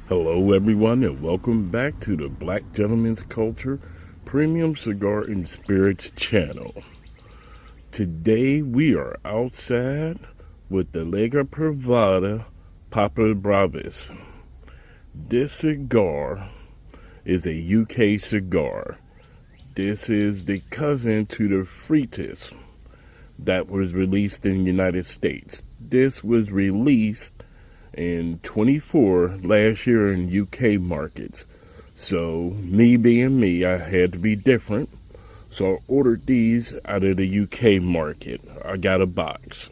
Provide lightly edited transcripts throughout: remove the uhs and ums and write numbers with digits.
Hello everyone and welcome back to the Black Gentleman's Culture Premium Cigar and Spirits channel. Today we are outside with the Liga Privada Papa Bravas. This cigar is a UK cigar. This is the cousin to the Fritas that was released in the United States. This was released in 24 last year in UK markets. So me being me, I had to be different. So I ordered these out of the UK market. I got a box.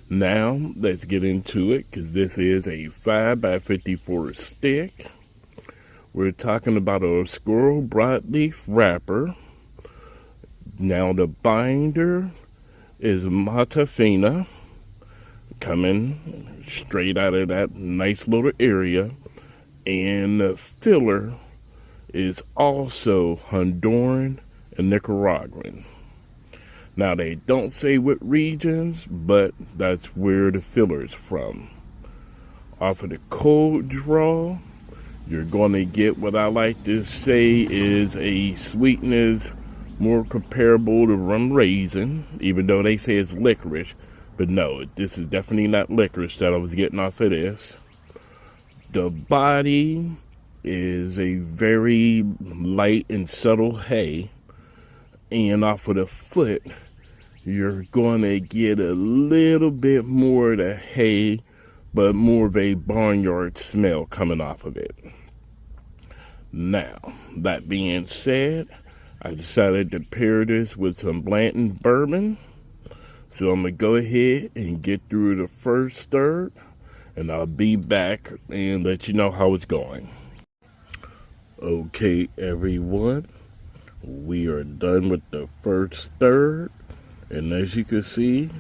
Now let's get into it, because this is a 5x54 stick. We're talking about a squirrel broadleaf wrapper. Now the binder is Matafina, coming straight out of that nice little area, and the filler is also Honduran and Nicaraguan. Now they don't say what regions, but that's where the filler is from. Off of the cold draw, you're going to get what I like to say is a sweetness more comparable to rum raisin, even though they say it's licorice. But no, this is definitely not licorice that I was getting off of this. The body is a very light and subtle hay. And off of the foot, you're going to get a little bit more of the hay, but more of a barnyard smell coming off of it. Now, that being said, I decided to pair this with some Blanton bourbon. So I'm going to go ahead and get through the first stir, and I'll be back and let you know how it's going. Okay, everyone, we are done with the first stir, and as you can see,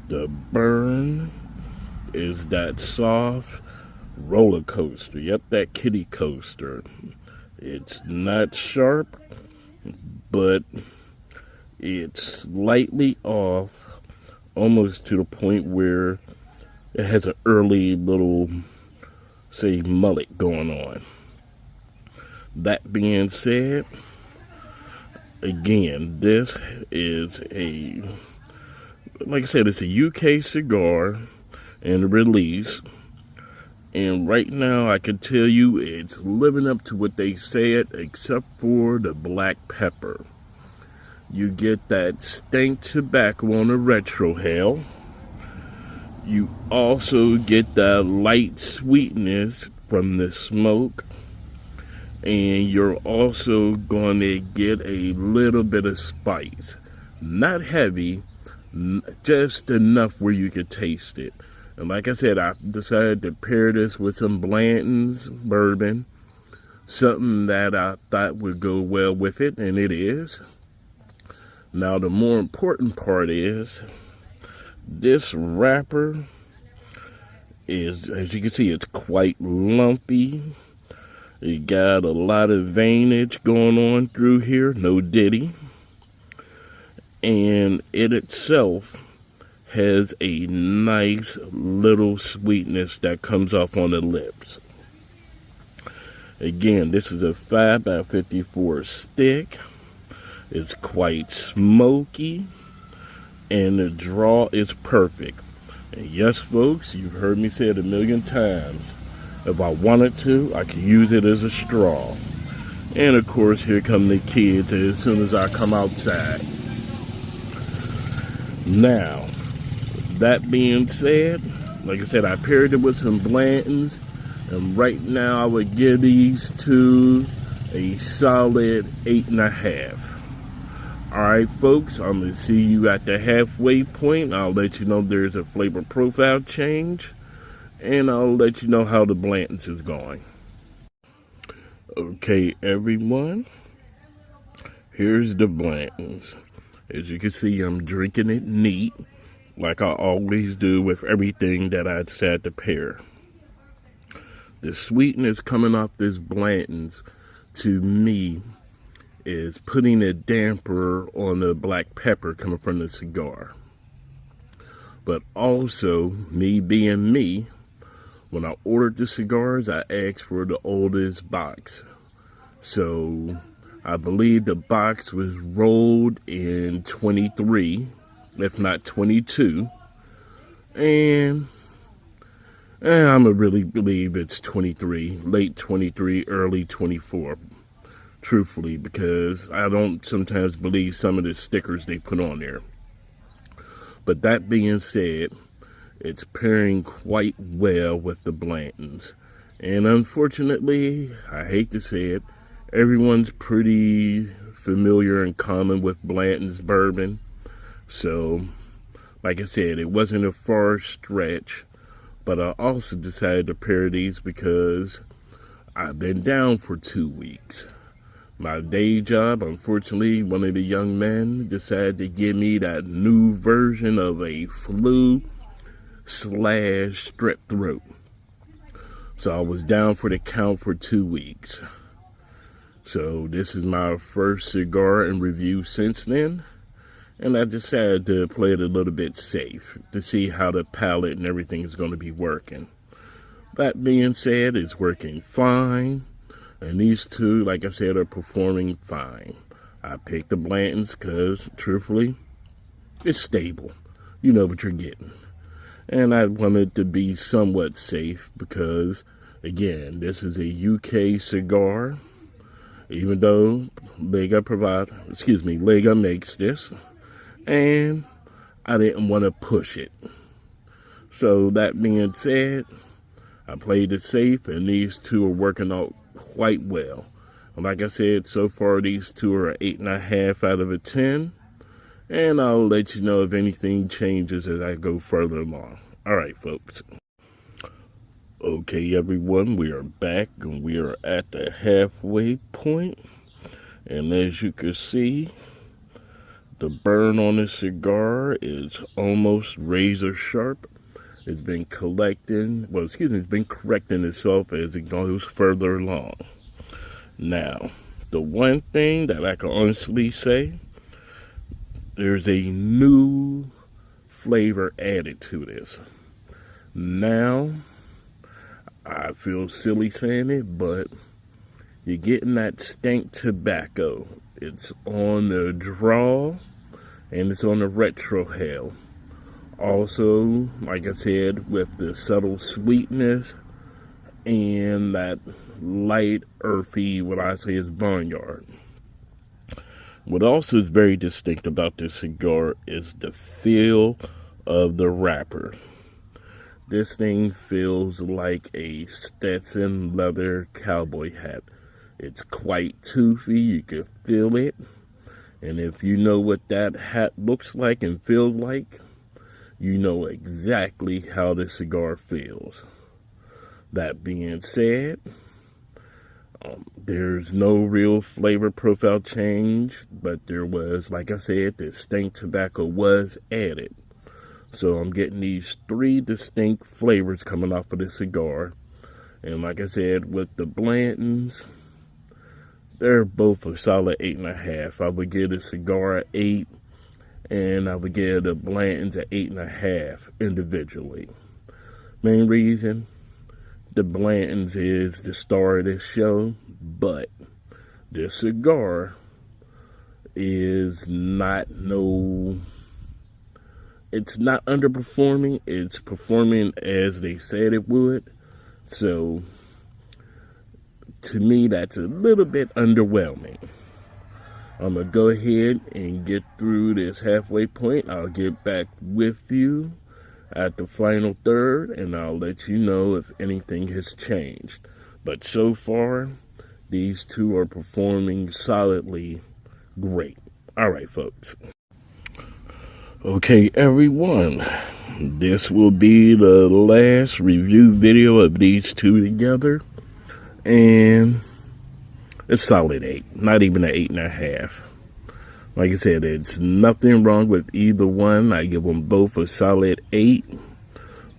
the burn is that soft roller coaster. Yep, that kiddie coaster. It's not sharp, but it's slightly off, almost to the point where it has an early little, say, mullet going on. That being said, again, this is like I said, it's a UK cigar and release. And right now, I can tell you it's living up to what they said, except for the black pepper. You get that stank tobacco on the retrohale. You also get that light sweetness from the smoke. And you're also going to get a little bit of spice. Not heavy, just enough where you could taste it. And like I said, I decided to pair this with some Blanton's bourbon. Something that I thought would go well with it, and it is. Now, the more important part is this wrapper is, as you can see, it's quite lumpy. It got a lot of veinage going on through here, no diddy. And it itself has a nice little sweetness that comes off on the lips. Again, this is a 5x54 stick. It's quite smoky, and the draw is perfect. And yes, folks, you've heard me say it a million times. If I wanted to, I could use it as a straw. And of course, here come the kids as soon as I come outside. Now, that being said, like I said, I paired it with some Blantons. And right now, I would give these two a solid 8.5. Alright, folks, I'm going to see you at the halfway point. I'll let you know there's a flavor profile change. And I'll let you know how the Blantons is going. Okay, everyone. Here's the Blantons. As you can see, I'm drinking it neat, like I always do with everything that I decide to pair. The sweetness coming off this Blanton's, to me, is putting a damper on the black pepper coming from the cigar. But also, me being me, when I ordered the cigars, I asked for the oldest box. So I believe the box was rolled in 23, if not 22. And I'm going to really believe it's 23, late 23, early 24, truthfully, because I don't sometimes believe some of the stickers they put on there. But that being said, it's pairing quite well with the Blantons. And unfortunately, I hate to say it, everyone's pretty familiar and common with Blanton's bourbon. So, like I said, it wasn't a far stretch. But I also decided to pair these because I've been down for 2 weeks. My day job, unfortunately, one of the young men decided to give me that new version of a flu/strep throat. So I was down for the count for 2 weeks. So this is my first cigar and review since then. And I decided to play it a little bit safe to see how the palate and everything is going to be working. That being said, it's working fine. And these two, like I said, are performing fine. I picked the Blantons because, truthfully, it's stable. You know what you're getting. And I wanted to be somewhat safe because, again, this is a UK cigar. Even though Liga makes this. And I didn't want to push it. So that being said, I played it safe, and these two are working out quite well. And like I said, so far these two are 8.5 out of a 10. And I'll let you know if anything changes as I go further along. All right, folks. Okay, everyone, we are back, and we are at the halfway point. And as you can see, the burn on the cigar is almost razor sharp. It's been it's been correcting itself as it goes further along. Now, the one thing that I can honestly say, there's a new flavor added to this. Now, I feel silly saying it, but you're getting that stank tobacco. It's on the draw, and it's on the retrohale. Also, like I said, with the subtle sweetness and that light, earthy, what I say is barnyard. What also is very distinct about this cigar is the feel of the wrapper. This thing feels like a Stetson leather cowboy hat. It's quite toothy, you can feel it. And if you know what that hat looks like and feels like, you know exactly how the cigar feels. That being said, there's no real flavor profile change, but there was, like I said, the stank tobacco was added. So I'm getting these 3 distinct flavors coming off of the cigar. And like I said, with the Blantons, they're both a solid 8.5. I would give the cigar an 8, and I would give the Blantons an 8.5 individually. Main reason, the Blantons is the star of this show, but this cigar is it's not underperforming. It's performing as they said it would. So, to me, that's a little bit underwhelming. I'm going to go ahead and get through this halfway point. I'll get back with you at the final third, and I'll let you know if anything has changed. But so far, these two are performing solidly great. All right, folks. Okay, everyone. This will be the last review video of these two together. And it's solid 8, not even an 8.5. Like I said, it's nothing wrong with either one. I give them both a solid 8,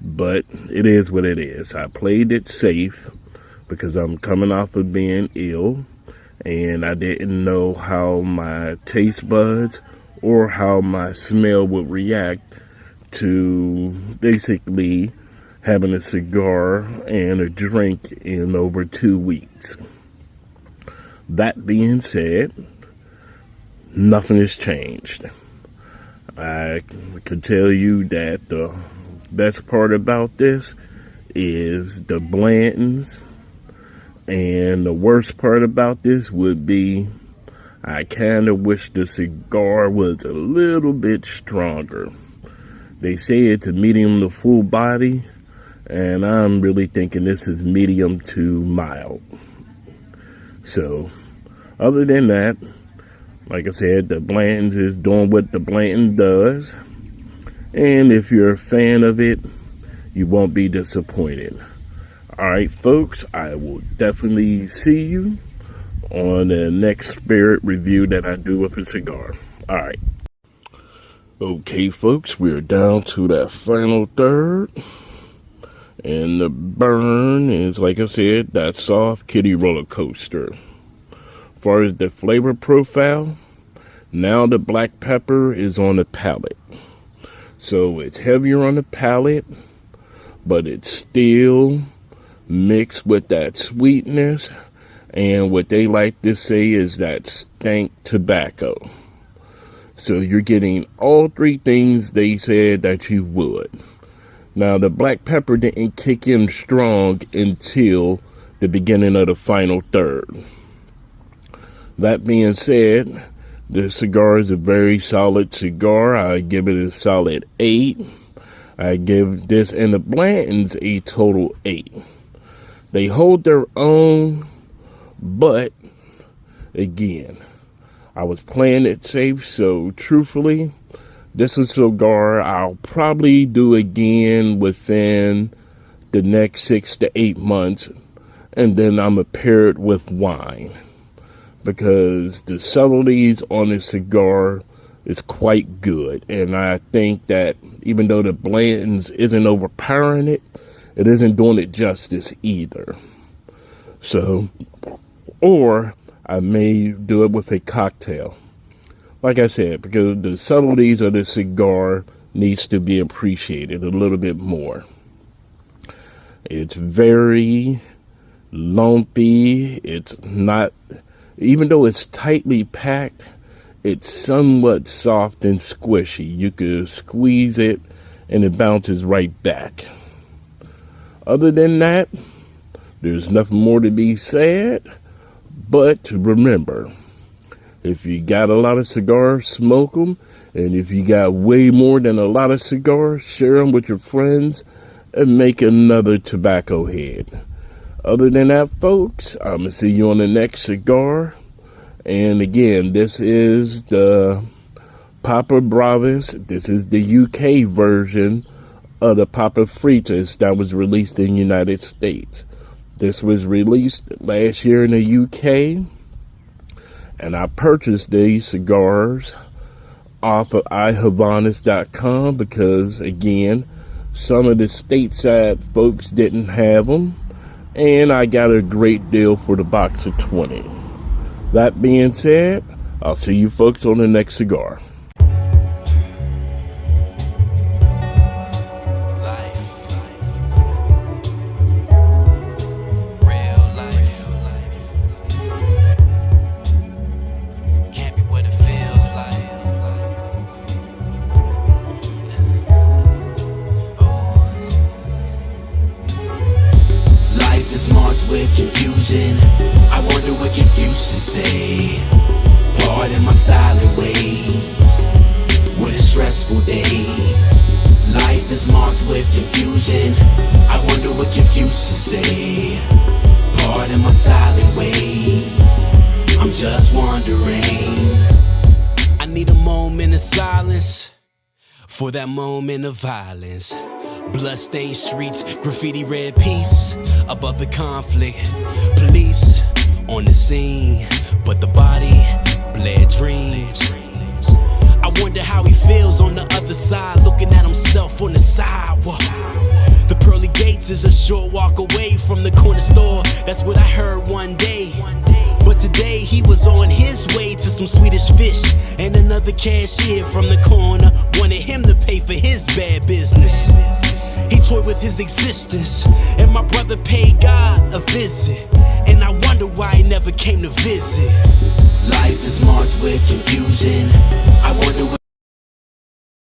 but it is what it is. I played it safe because I'm coming off of being ill, and I didn't know how my taste buds or how my smell would react to basically having a cigar and a drink in over 2 weeks. That being said, nothing has changed. I can tell you that the best part about this is the Blantons, and the worst part about this would be I kind of wish the cigar was a little bit stronger. They say it's a medium to full body, and I'm really thinking this is medium to mild. So, other than that, like I said, the Blantons is doing what the Blanton does. And if you're a fan of it, you won't be disappointed. Alright, folks, I will definitely see you on the next spirit review that I do with a cigar. Alright. Okay, folks, we're down to that final third. And the burn is, like I said, that soft kitty roller coaster. As far as the flavor profile, now the black pepper is on the palate. So it's heavier on the palate, but it's still mixed with that sweetness. And what they like to say is that stank tobacco. So you're getting all three things they said that you would. Now, the black pepper didn't kick in strong until the beginning of the final third. That being said, the cigar is a very solid cigar. I give it a solid 8. I give this and the Blantons a total 8. They hold their own, but again, I was playing it safe, so truthfully, this is a cigar I'll probably do again within the next 6 to 8 months, and then I'm going to pair it with wine, because the subtleties on the cigar is quite good, and I think that even though the Blantons isn't overpowering it, it isn't doing it justice either. So, or I may do it with a cocktail. Like I said, because the subtleties of the cigar needs to be appreciated a little bit more. It's very lumpy. It's not, even though it's tightly packed, it's somewhat soft and squishy. You could squeeze it and it bounces right back. Other than that, there's nothing more to be said. But remember, if you got a lot of cigars, smoke them. And if you got way more than a lot of cigars, share them with your friends and make another tobacco head. Other than that, folks, I'm going to see you on the next cigar. And again, this is the Papa Bravas. This is the UK version of the Papa Fritas that was released in the United States. This was released last year in the UK. And I purchased these cigars off of ihavanas.com because, again, some of the stateside folks didn't have them. And I got a great deal for the box of 20. That being said, I'll see you folks on the next cigar. With confusion, I wonder what Confucius say. Pardon my silent ways. What a stressful day. Life is marked with confusion. I wonder what Confucius say. Pardon my silent ways. I'm just wondering. I need a moment of silence for that moment of violence. Bloodstained streets, graffiti red peace above the conflict. Police on the scene, but the body bled dreams. I wonder how he feels on the other side, looking at himself on the sidewalk. The pearly gates is a short walk away from the corner store. That's what I heard one day. But today he was on his way to some Swedish fish, and another cashier from the corner wanted him to pay for his bad business. He toyed with his existence, and my brother paid God a visit. And I wonder why he never came to visit. Life is marked with confusion.